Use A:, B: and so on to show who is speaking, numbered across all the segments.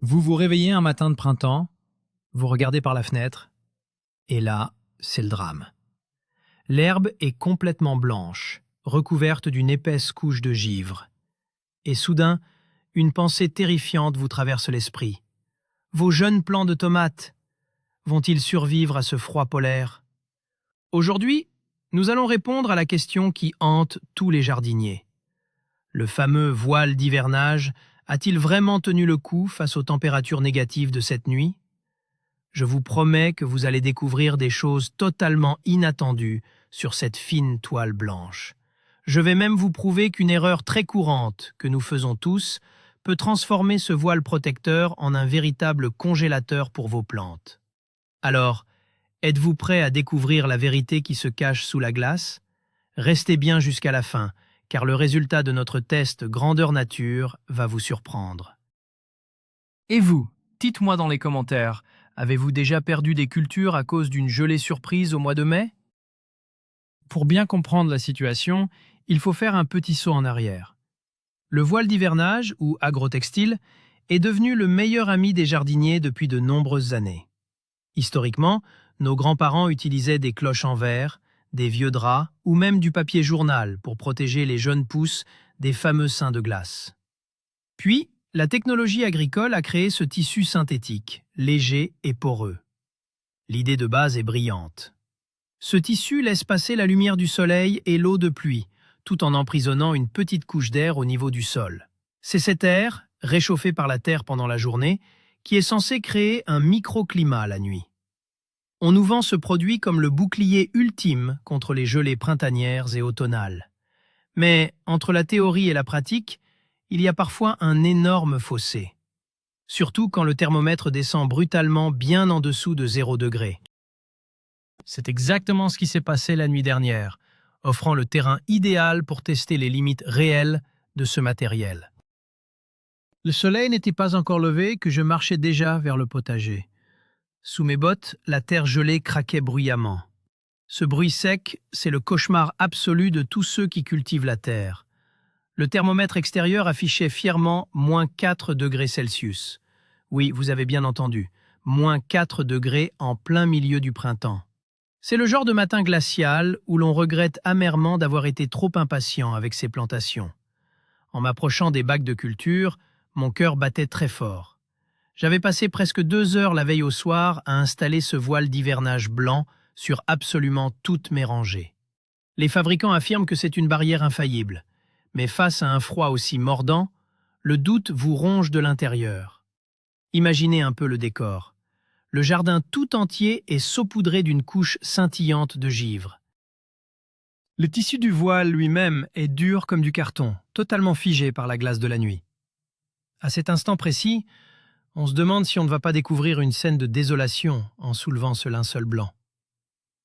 A: Vous vous réveillez un matin de printemps, vous regardez par la fenêtre, et là, c'est le drame. L'herbe est complètement blanche, recouverte d'une épaisse couche de givre. Et soudain, une pensée terrifiante vous traverse l'esprit. Vos jeunes plants de tomates, vont-ils survivre à ce froid polaire? Aujourd'hui, nous allons répondre à la question qui hante tous les jardiniers. Le fameux voile d'hivernage a-t-il vraiment tenu le coup face aux températures négatives de cette nuit? Je vous promets que vous allez découvrir des choses totalement inattendues sur cette fine toile blanche. Je vais même vous prouver qu'une erreur très courante que nous faisons tous peut transformer ce voile protecteur en un véritable congélateur pour vos plantes. Alors, êtes-vous prêt à découvrir la vérité qui se cache sous la glace? Restez bien jusqu'à la fin, car le résultat de notre test grandeur nature va vous surprendre. Et vous, dites-moi dans les commentaires, avez-vous déjà perdu des cultures à cause d'une gelée surprise au mois de mai? Pour bien comprendre la situation, il faut faire un petit saut en arrière. Le voile d'hivernage, ou agrotextile, est devenu le meilleur ami des jardiniers depuis de nombreuses années. Historiquement, nos grands-parents utilisaient des cloches en verre, des vieux draps ou même du papier journal pour protéger les jeunes pousses des fameux seins de glace. Puis, la technologie agricole a créé ce tissu synthétique, léger et poreux. L'idée de base est brillante. Ce tissu laisse passer la lumière du soleil et l'eau de pluie, tout en emprisonnant une petite couche d'air au niveau du sol. C'est cet air, réchauffé par la terre pendant la journée, qui est censé créer un microclimat la nuit. On nous vend ce produit comme le bouclier ultime contre les gelées printanières et automnales. Mais entre la théorie et la pratique, il y a parfois un énorme fossé. Surtout quand le thermomètre descend brutalement bien en dessous de 0 degré. C'est exactement ce qui s'est passé la nuit dernière, offrant le terrain idéal pour tester les limites réelles de ce matériel. Le soleil n'était pas encore levé que je marchais déjà vers le potager. Sous mes bottes, la terre gelée craquait bruyamment. Ce bruit sec, c'est le cauchemar absolu de tous ceux qui cultivent la terre. Le thermomètre extérieur affichait fièrement -4 degrés Celsius. Oui, vous avez bien entendu, -4 degrés en plein milieu du printemps. C'est le genre de matin glacial où l'on regrette amèrement d'avoir été trop impatient avec ses plantations. En m'approchant des bacs de culture, mon cœur battait très fort. J'avais passé presque 2 heures la veille au soir à installer ce voile d'hivernage blanc sur absolument toutes mes rangées. Les fabricants affirment que c'est une barrière infaillible, mais face à un froid aussi mordant, le doute vous ronge de l'intérieur. Imaginez un peu le décor. Le jardin tout entier est saupoudré d'une couche scintillante de givre. Le tissu du voile lui-même est dur comme du carton, totalement figé par la glace de la nuit. À cet instant précis, on se demande si on ne va pas découvrir une scène de désolation en soulevant ce linceul blanc.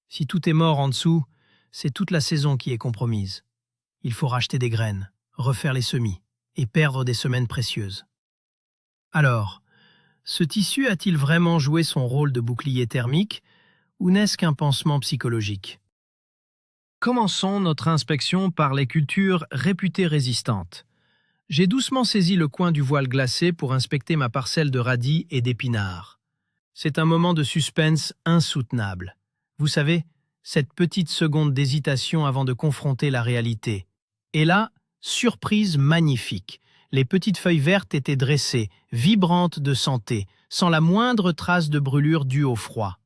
A: Si tout est mort en dessous, c'est toute la saison qui est compromise. Il faut racheter des graines, refaire les semis et perdre des semaines précieuses. Alors, ce tissu a-t-il vraiment joué son rôle de bouclier thermique ou n'est-ce qu'un pansement psychologique? Commençons notre inspection par les cultures réputées résistantes. J'ai doucement saisi le coin du voile glacé pour inspecter ma parcelle de radis et d'épinards. C'est un moment de suspense insoutenable. Vous savez, cette petite seconde d'hésitation avant de confronter la réalité. Et là, surprise magnifique. Les petites feuilles vertes étaient dressées, vibrantes de santé, sans la moindre trace de brûlure due au froid.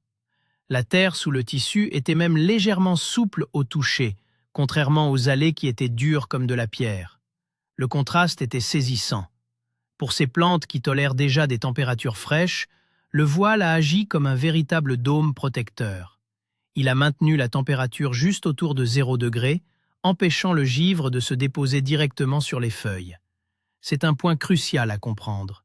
A: La terre sous le tissu était même légèrement souple au toucher, contrairement aux allées qui étaient dures comme de la pierre. Le contraste était saisissant. Pour ces plantes qui tolèrent déjà des températures fraîches, le voile a agi comme un véritable dôme protecteur. Il a maintenu la température juste autour de 0 degré, empêchant le givre de se déposer directement sur les feuilles. C'est un point crucial à comprendre.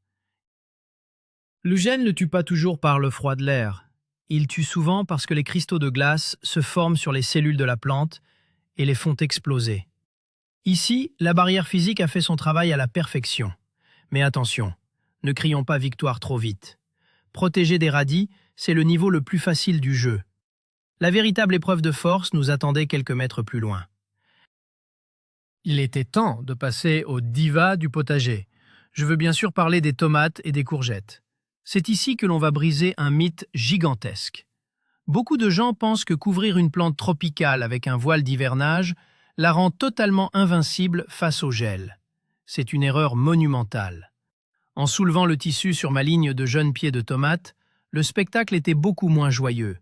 A: Le gène ne tue pas toujours par le froid de l'air. Il tue souvent parce que les cristaux de glace se forment sur les cellules de la plante et les font exploser. Ici, la barrière physique a fait son travail à la perfection. Mais attention, ne crions pas victoire trop vite. Protéger des radis, c'est le niveau le plus facile du jeu. La véritable épreuve de force nous attendait quelques mètres plus loin. Il était temps de passer aux divas du potager. Je veux bien sûr parler des tomates et des courgettes. C'est ici que l'on va briser un mythe gigantesque. Beaucoup de gens pensent que couvrir une plante tropicale avec un voile d'hivernage la rend totalement invincible face au gel. C'est une erreur monumentale. En soulevant le tissu sur ma ligne de jeunes pieds de tomates, le spectacle était beaucoup moins joyeux.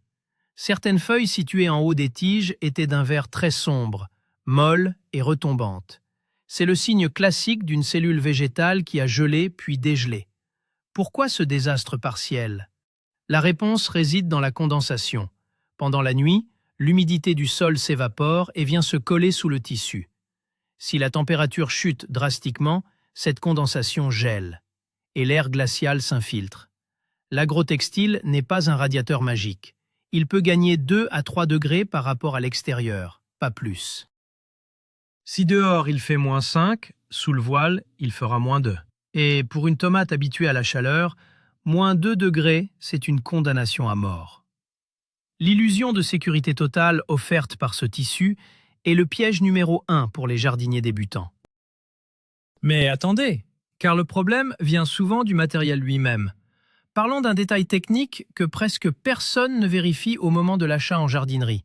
A: Certaines feuilles situées en haut des tiges étaient d'un vert très sombre, molles et retombantes. C'est le signe classique d'une cellule végétale qui a gelé puis dégelé. Pourquoi ce désastre partiel? La réponse réside dans la condensation. Pendant la nuit, l'humidité du sol s'évapore et vient se coller sous le tissu. Si la température chute drastiquement, cette condensation gèle et l'air glacial s'infiltre. L'agrotextile n'est pas un radiateur magique. Il peut gagner 2 à 3 degrés par rapport à l'extérieur, pas plus. Si dehors il fait -5, sous le voile, il fera -2. Et pour une tomate habituée à la chaleur, -2 degrés, c'est une condamnation à mort. L'illusion de sécurité totale offerte par ce tissu est le piège numéro 1 pour les jardiniers débutants. Mais attendez, car le problème vient souvent du matériel lui-même. Parlons d'un détail technique que presque personne ne vérifie au moment de l'achat en jardinerie.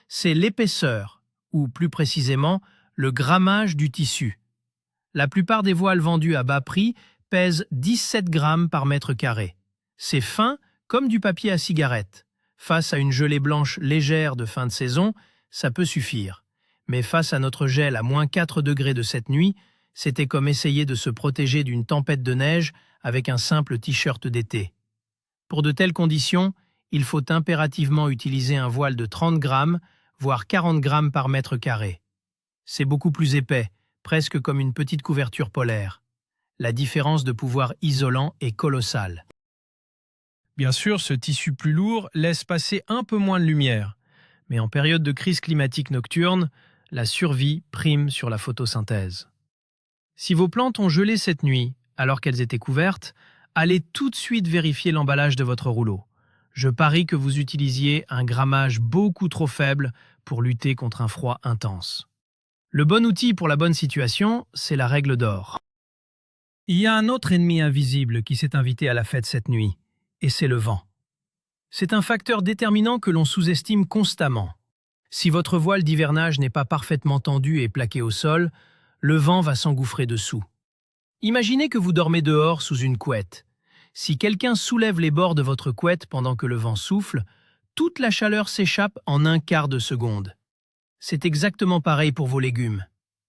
A: C'est l'épaisseur, ou plus précisément, le grammage du tissu. La plupart des voiles vendus à bas prix pèsent 17 grammes par mètre carré. C'est fin comme du papier à cigarette. Face à une gelée blanche légère de fin de saison, ça peut suffire. Mais face à notre gel à -4 degrés de cette nuit, c'était comme essayer de se protéger d'une tempête de neige avec un simple t-shirt d'été. Pour de telles conditions, il faut impérativement utiliser un voile de 30 grammes, voire 40 grammes par mètre carré. C'est beaucoup plus épais, presque comme une petite couverture polaire. La différence de pouvoir isolant est colossale. Bien sûr, ce tissu plus lourd laisse passer un peu moins de lumière, mais en période de crise climatique nocturne, la survie prime sur la photosynthèse. Si vos plantes ont gelé cette nuit, alors qu'elles étaient couvertes, allez tout de suite vérifier l'emballage de votre rouleau. Je parie que vous utilisiez un grammage beaucoup trop faible pour lutter contre un froid intense. Le bon outil pour la bonne situation, c'est la règle d'or. Il y a un autre ennemi invisible qui s'est invité à la fête cette nuit, et c'est le vent. C'est un facteur déterminant que l'on sous-estime constamment. Si votre voile d'hivernage n'est pas parfaitement tendu et plaqué au sol, le vent va s'engouffrer dessous. Imaginez que vous dormez dehors sous une couette. Si quelqu'un soulève les bords de votre couette pendant que le vent souffle, toute la chaleur s'échappe en un quart de seconde. C'est exactement pareil pour vos légumes.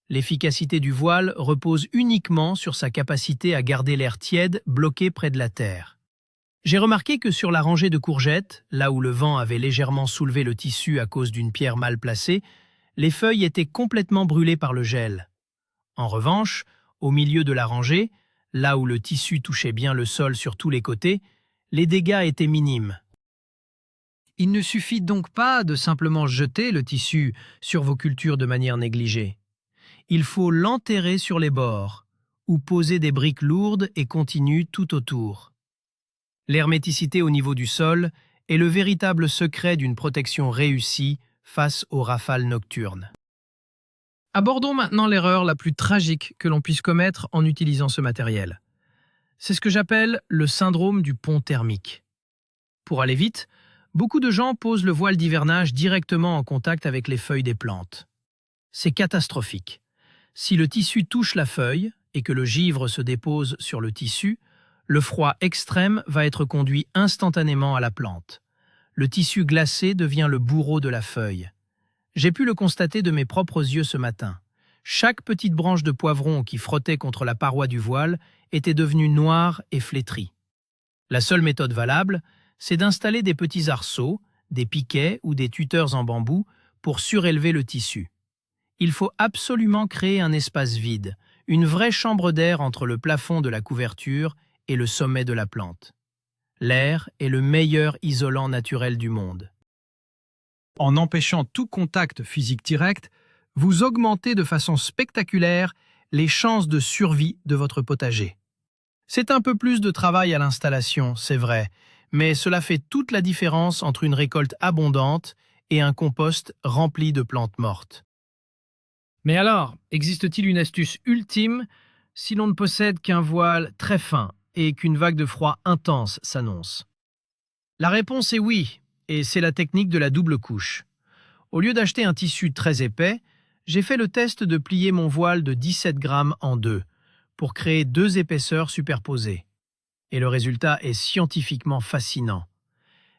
A: L'efficacité du voile repose uniquement sur sa capacité à garder l'air tiède bloqué près de la terre. J'ai remarqué que sur la rangée de courgettes, là où le vent avait légèrement soulevé le tissu à cause d'une pierre mal placée, les feuilles étaient complètement brûlées par le gel. En revanche, au milieu de la rangée, là où le tissu touchait bien le sol sur tous les côtés, les dégâts étaient minimes. Il ne suffit donc pas de simplement jeter le tissu sur vos cultures de manière négligée. Il faut l'enterrer sur les bords, ou poser des briques lourdes et continues tout autour. L'herméticité au niveau du sol est le véritable secret d'une protection réussie face aux rafales nocturnes. Abordons maintenant l'erreur la plus tragique que l'on puisse commettre en utilisant ce matériel. C'est ce que j'appelle le syndrome du pont thermique. Pour aller vite, beaucoup de gens posent le voile d'hivernage directement en contact avec les feuilles des plantes. C'est catastrophique. Si le tissu touche la feuille et que le givre se dépose sur le tissu, le froid extrême va être conduit instantanément à la plante. Le tissu glacé devient le bourreau de la feuille. J'ai pu le constater de mes propres yeux ce matin. Chaque petite branche de poivron qui frottait contre la paroi du voile était devenue noire et flétrie. La seule méthode valable, c'est d'installer des petits arceaux, des piquets ou des tuteurs en bambou pour surélever le tissu. Il faut absolument créer un espace vide, une vraie chambre d'air entre le plafond de la couverture et le sommet de la plante. L'air est le meilleur isolant naturel du monde. En empêchant tout contact physique direct, vous augmentez de façon spectaculaire les chances de survie de votre potager. C'est un peu plus de travail à l'installation, c'est vrai, mais cela fait toute la différence entre une récolte abondante et un compost rempli de plantes mortes. Mais alors, existe-t-il une astuce ultime si l'on ne possède qu'un voile très fin et qu'une vague de froid intense s'annonce? La réponse est oui, et c'est la technique de la double couche. Au lieu d'acheter un tissu très épais, j'ai fait le test de plier mon voile de 17 grammes en deux, pour créer deux épaisseurs superposées. Et le résultat est scientifiquement fascinant.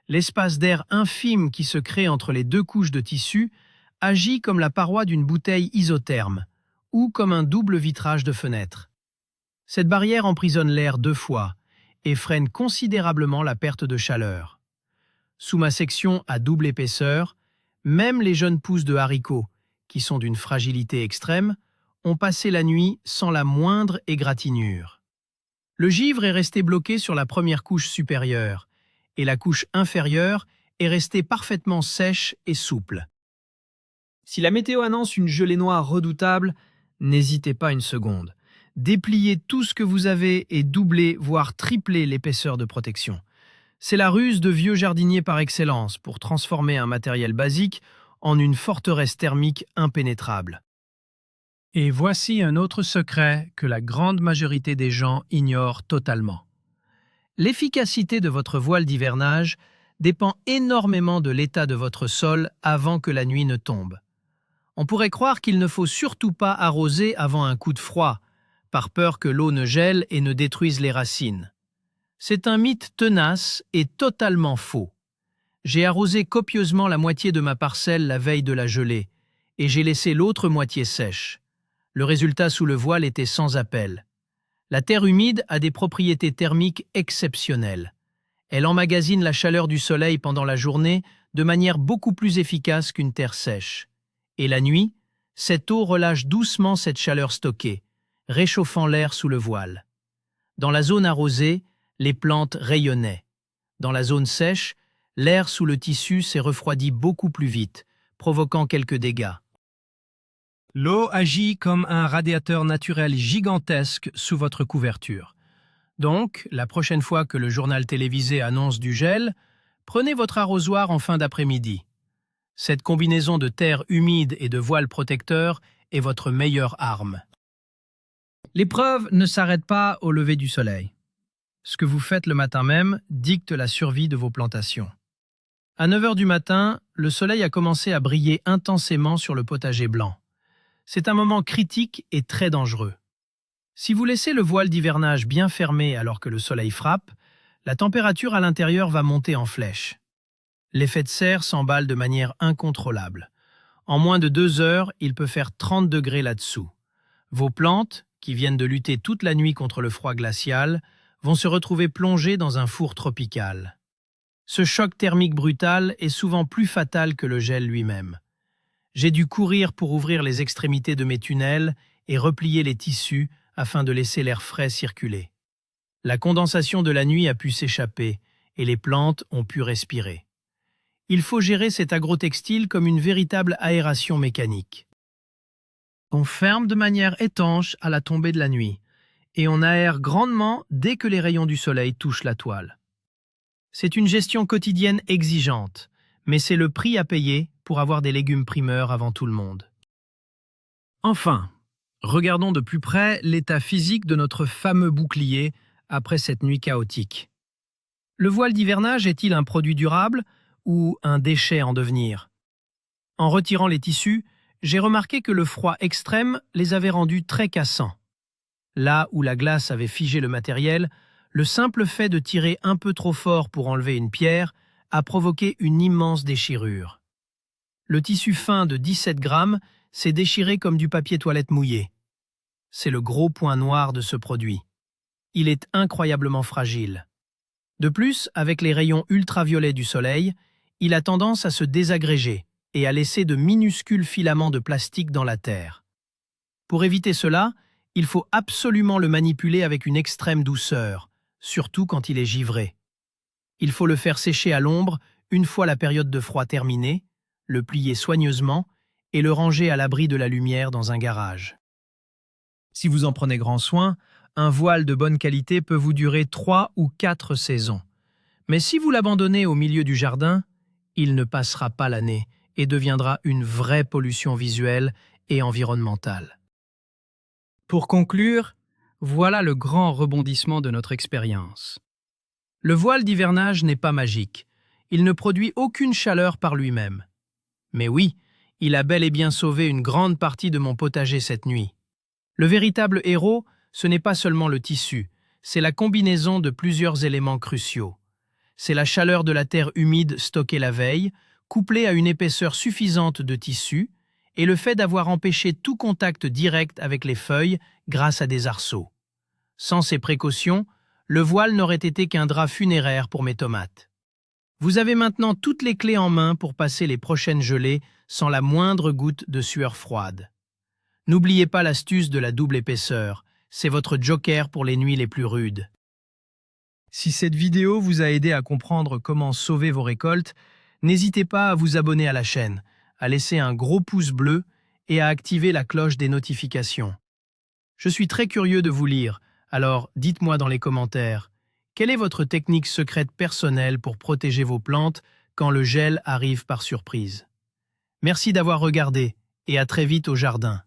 A: L'espace d'air infime qui se crée entre les deux couches de tissu agit comme la paroi d'une bouteille isotherme, ou comme un double vitrage de fenêtre. Cette barrière emprisonne l'air deux fois et freine considérablement la perte de chaleur. Sous ma section à double épaisseur, même les jeunes pousses de haricots, qui sont d'une fragilité extrême, ont passé la nuit sans la moindre égratignure. Le givre est resté bloqué sur la première couche supérieure, et la couche inférieure est restée parfaitement sèche et souple. Si la météo annonce une gelée noire redoutable, n'hésitez pas une seconde. Dépliez tout ce que vous avez et doublez, voire triplez l'épaisseur de protection. C'est la ruse de vieux jardiniers par excellence pour transformer un matériel basique en une forteresse thermique impénétrable. Et voici un autre secret que la grande majorité des gens ignorent totalement. L'efficacité de votre voile d'hivernage dépend énormément de l'état de votre sol avant que la nuit ne tombe. On pourrait croire qu'il ne faut surtout pas arroser avant un coup de froid, par peur que l'eau ne gèle et ne détruise les racines. C'est un mythe tenace et totalement faux. J'ai arrosé copieusement la moitié de ma parcelle la veille de la gelée, et j'ai laissé l'autre moitié sèche. Le résultat sous le voile était sans appel. La terre humide a des propriétés thermiques exceptionnelles. Elle emmagasine la chaleur du soleil pendant la journée de manière beaucoup plus efficace qu'une terre sèche. Et la nuit, cette eau relâche doucement cette chaleur stockée, réchauffant l'air sous le voile. Dans la zone arrosée, les plantes rayonnaient. Dans la zone sèche, l'air sous le tissu s'est refroidi beaucoup plus vite, provoquant quelques dégâts. L'eau agit comme un radiateur naturel gigantesque sous votre couverture. Donc, la prochaine fois que le journal télévisé annonce du gel, prenez votre arrosoir en fin d'après-midi. Cette combinaison de terre humide et de voile protecteur est votre meilleure arme. L'épreuve ne s'arrête pas au lever du soleil. Ce que vous faites le matin même dicte la survie de vos plantations. À 9 heures du matin, le soleil a commencé à briller intensément sur le potager blanc. C'est un moment critique et très dangereux. Si vous laissez le voile d'hivernage bien fermé alors que le soleil frappe, la température à l'intérieur va monter en flèche. L'effet de serre s'emballe de manière incontrôlable. En moins de 2 heures, il peut faire 30 degrés là-dessous. Vos plantes, qui viennent de lutter toute la nuit contre le froid glacial, vont se retrouver plongées dans un four tropical. Ce choc thermique brutal est souvent plus fatal que le gel lui-même. J'ai dû courir pour ouvrir les extrémités de mes tunnels et replier les tissus afin de laisser l'air frais circuler. La condensation de la nuit a pu s'échapper et les plantes ont pu respirer. Il faut gérer cet agrotextile comme une véritable aération mécanique. On ferme de manière étanche à la tombée de la nuit et on aère grandement dès que les rayons du soleil touchent la toile. C'est une gestion quotidienne exigeante, mais c'est le prix à payer pour avoir des légumes primeurs avant tout le monde. Enfin, regardons de plus près l'état physique de notre fameux bouclier après cette nuit chaotique. Le voile d'hivernage est-il un produit durable ou un déchet en devenir? En retirant les tissus, j'ai remarqué que le froid extrême les avait rendus très cassants. Là où la glace avait figé le matériel, le simple fait de tirer un peu trop fort pour enlever une pierre a provoqué une immense déchirure. Le tissu fin de 17 grammes s'est déchiré comme du papier toilette mouillé. C'est le gros point noir de ce produit. Il est incroyablement fragile. De plus, avec les rayons ultraviolets du soleil, il a tendance à se désagréger et à laisser de minuscules filaments de plastique dans la terre. Pour éviter cela, il faut absolument le manipuler avec une extrême douceur, surtout quand il est givré. Il faut le faire sécher à l'ombre une fois la période de froid terminée, le plier soigneusement et le ranger à l'abri de la lumière dans un garage. Si vous en prenez grand soin, un voile de bonne qualité peut vous durer 3 ou 4 saisons. Mais si vous l'abandonnez au milieu du jardin, il ne passera pas l'année et deviendra une vraie pollution visuelle et environnementale. Pour conclure, Voilà le grand rebondissement de notre expérience. Le voile d'hivernage n'est pas magique. Il ne produit aucune chaleur par lui-même. Mais oui, il a bel et bien sauvé une grande partie de mon potager cette nuit. Le véritable héros, ce n'est pas seulement le tissu, c'est la combinaison de plusieurs éléments cruciaux. C'est la chaleur de la terre humide stockée la veille, couplée à une épaisseur suffisante de tissu, et le fait d'avoir empêché tout contact direct avec les feuilles grâce à des arceaux. Sans ces précautions, le voile n'aurait été qu'un drap funéraire pour mes tomates. Vous avez maintenant toutes les clés en main pour passer les prochaines gelées sans la moindre goutte de sueur froide. N'oubliez pas l'astuce de la double épaisseur, c'est votre joker pour les nuits les plus rudes. Si cette vidéo vous a aidé à comprendre comment sauver vos récoltes, n'hésitez pas à vous abonner à la chaîne, à laisser un gros pouce bleu et à activer la cloche des notifications. Je suis très curieux de vous lire, alors dites-moi dans les commentaires, quelle est votre technique secrète personnelle pour protéger vos plantes quand le gel arrive par surprise? Merci d'avoir regardé et à très vite au jardin.